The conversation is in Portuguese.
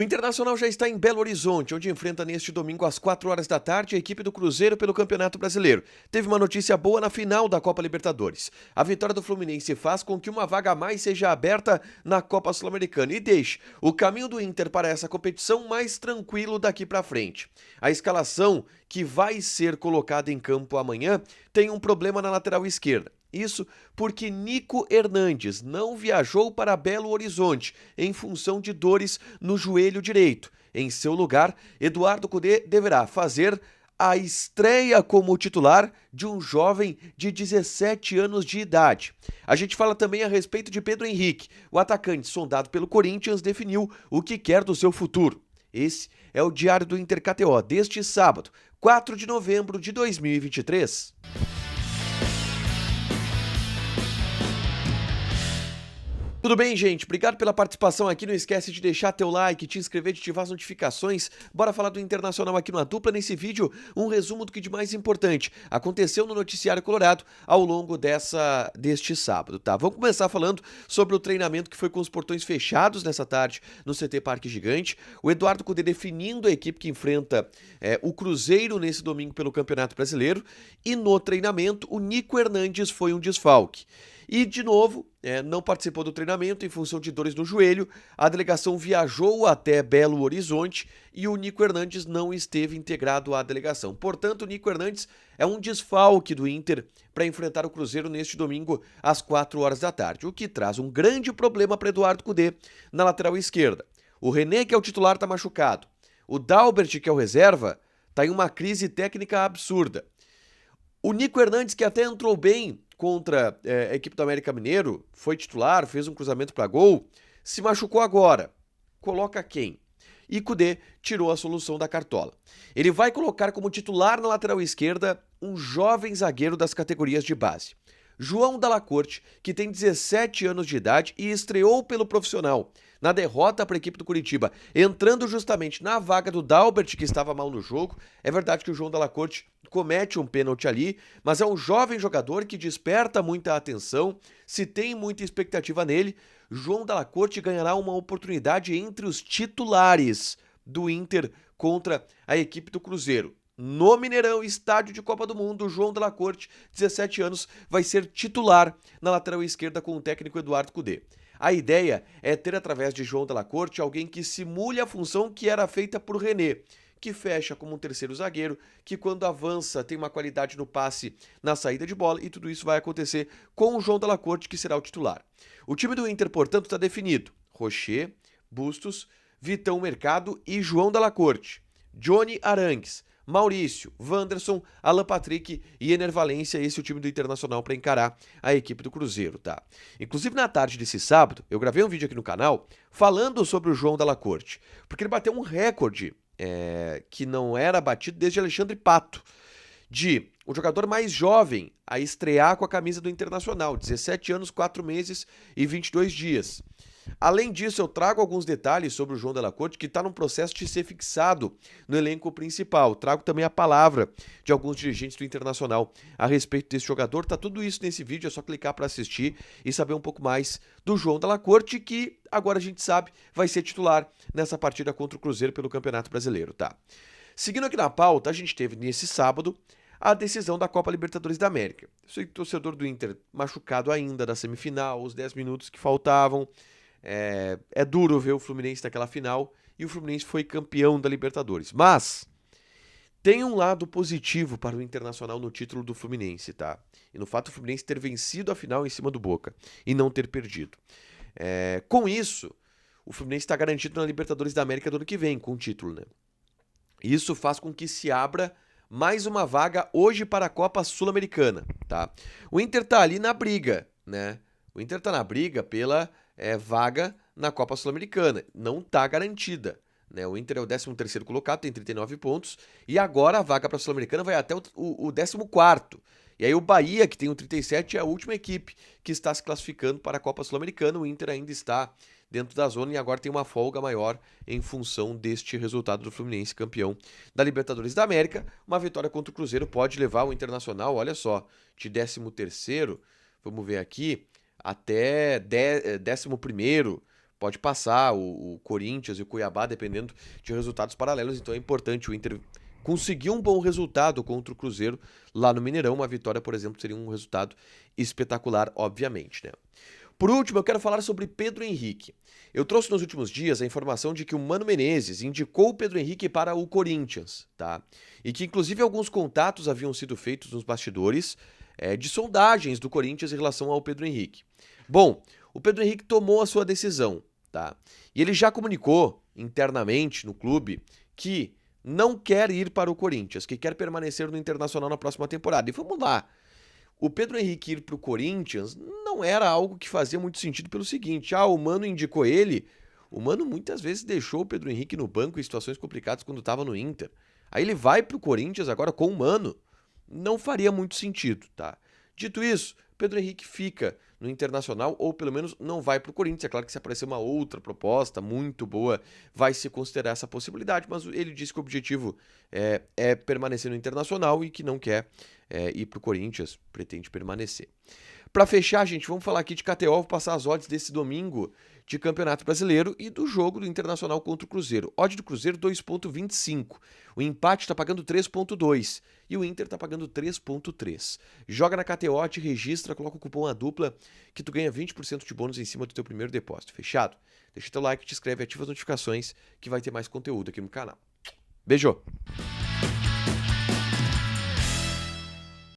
O Internacional já está em Belo Horizonte, onde enfrenta neste domingo às 4 horas da tarde a equipe do Cruzeiro pelo Campeonato Brasileiro. Teve uma notícia boa na final da Copa Libertadores. A vitória do Fluminense faz com que uma vaga a mais seja aberta na Copa Sul-Americana e deixe o caminho do Inter para essa competição mais tranquilo daqui para frente. A escalação que vai ser colocada em campo amanhã tem um problema na lateral esquerda. Isso porque Nico Hernandes não viajou para Belo Horizonte em função de dores no joelho direito. Em seu lugar, Eduardo Cudê deverá fazer a estreia como titular de um jovem de 17 anos de idade. A gente fala também a respeito de Pedro Henrique. O atacante sondado pelo Corinthians definiu o que quer do seu futuro. Esse é o Diário do Inter KTO deste sábado, 4 de novembro de 2023. Tudo bem, gente? Obrigado pela participação aqui. Não esquece de deixar teu like, te inscrever, de ativar as notificações. Bora falar do Internacional aqui no Dupla. Nesse vídeo, um resumo do que de mais importante aconteceu no Noticiário Colorado ao longo deste sábado, tá? Vamos começar falando sobre o treinamento que foi com os portões fechados nessa tarde no CT Parque Gigante. O Eduardo Cudê definindo a equipe que enfrenta o Cruzeiro nesse domingo pelo Campeonato Brasileiro. E no treinamento, o Nico Hernandes foi um desfalque. E, de novo, não participou do treinamento em função de dores no joelho. A delegação viajou até Belo Horizonte e o Nico Hernandes não esteve integrado à delegação. Portanto, o Nico Hernandes é um desfalque do Inter para enfrentar o Cruzeiro neste domingo às 4 horas da tarde, o que traz um grande problema para Eduardo Cudê na lateral esquerda. O René, que é o titular, está machucado. O Dalbert, que é o reserva, está em uma crise técnica absurda. O Nico Hernandes, que até entrou bem contra a equipe do América Mineiro, foi titular, fez um cruzamento para gol, se machucou agora. Coloca quem? E Cudê tirou a solução da cartola. Ele vai colocar como titular na lateral esquerda um jovem zagueiro das categorias de base. João Dalla Corte, que tem 17 anos de idade e estreou pelo profissional na derrota para a equipe do Curitiba, entrando justamente na vaga do Dalbert, que estava mal no jogo. É verdade que o João Dalla Corte comete um pênalti ali, mas é um jovem jogador que desperta muita atenção, se tem muita expectativa nele. João Dalla Corte ganhará uma oportunidade entre os titulares do Inter contra a equipe do Cruzeiro. No Mineirão, estádio de Copa do Mundo, João Dalla Corte, 17 anos, vai ser titular na lateral esquerda com o técnico Eduardo Cudê. A ideia é ter, através de João Dalla Corte, alguém que simule a função que era feita por René, que fecha como um terceiro zagueiro, que quando avança tem uma qualidade no passe, na saída de bola, e tudo isso vai acontecer com o João Dalla Corte, que será o titular. O time do Inter, portanto, está definido. Rocher, Bustos, Vitão Mercado e João Dalla Corte. Johnny Arangues, Maurício, Wanderson, Alan Patrick e Ener Valencia, esse é o time do Internacional para encarar a equipe do Cruzeiro, tá? Inclusive, na tarde desse sábado, eu gravei um vídeo aqui no canal falando sobre o João Dalla Corte, porque ele bateu um recorde que não era batido desde Alexandre Pato, de o jogador mais jovem a estrear com a camisa do Internacional, 17 anos, 4 meses e 22 dias. Além disso, eu trago alguns detalhes sobre o João Dalla Corte, que está num processo de ser fixado no elenco principal. Trago também a palavra de alguns dirigentes do Internacional a respeito desse jogador. Tá tudo isso nesse vídeo, é só clicar para assistir e saber um pouco mais do João Dalla Corte, que agora a gente sabe vai ser titular nessa partida contra o Cruzeiro pelo Campeonato Brasileiro, tá? Seguindo aqui na pauta, a gente teve nesse sábado a decisão da Copa Libertadores da América. Eu torcedor do Inter machucado ainda da semifinal, os 10 minutos que faltavam. É duro ver o Fluminense naquela final e o Fluminense foi campeão da Libertadores. Mas tem um lado positivo para o Internacional no título do Fluminense, tá? E no fato do Fluminense ter vencido a final em cima do Boca e não ter perdido. Com isso, o Fluminense está garantido na Libertadores da América do ano que vem, com o título, né? Isso faz com que se abra mais uma vaga hoje para a Copa Sul-Americana, tá? O Inter tá ali na briga, né? O Inter tá na briga pela vaga na Copa Sul-Americana. Não tá garantida, né? O Inter é o 13º colocado, tem 39 pontos. E agora a vaga para a Sul-Americana vai até o 14º. E aí o Bahia, que tem o 37, é a última equipe que está se classificando para a Copa Sul-Americana. O Inter ainda está dentro da zona e agora tem uma folga maior em função deste resultado do Fluminense, campeão da Libertadores da América. Uma vitória contra o Cruzeiro pode levar o Internacional, olha só, de 13º, vamos ver aqui, até 11º pode passar o Corinthians e o Cuiabá, dependendo de resultados paralelos. Então é importante o Inter conseguir um bom resultado contra o Cruzeiro lá no Mineirão. Uma vitória, por exemplo, seria um resultado espetacular, obviamente, né? Por último, eu quero falar sobre Pedro Henrique. Eu trouxe nos últimos dias a informação de que o Mano Menezes indicou o Pedro Henrique para o Corinthians, tá? E que inclusive alguns contatos haviam sido feitos nos bastidores de sondagens do Corinthians em relação ao Pedro Henrique. Bom, o Pedro Henrique tomou a sua decisão, tá? E ele já comunicou internamente no clube que não quer ir para o Corinthians, que quer permanecer no Internacional na próxima temporada. E vamos lá. O Pedro Henrique ir para o Corinthians não era algo que fazia muito sentido pelo seguinte: o Mano indicou ele. O Mano muitas vezes deixou o Pedro Henrique no banco em situações complicadas quando estava no Inter. Aí ele vai para o Corinthians agora com o Mano. Não faria muito sentido, tá? Dito isso, Pedro Henrique fica no Internacional, ou pelo menos não vai para o Corinthians. É claro que se aparecer uma outra proposta muito boa, vai se considerar essa possibilidade, mas ele disse que o objetivo é permanecer no Internacional e que não quer ir para o Corinthians, pretende permanecer. Para fechar, gente, vamos falar aqui de KTO, vou passar as odds desse domingo de Campeonato Brasileiro e do jogo do Internacional contra o Cruzeiro. Odd do Cruzeiro 2,25. O empate está pagando 3,2 e o Inter está pagando 3,3. Joga na KTO, te registra, coloca o cupom ADUPLA que tu ganha 20% de bônus em cima do teu primeiro depósito. Fechado? Deixa teu like, te inscreve, ativa as notificações que vai ter mais conteúdo aqui no canal. Beijo!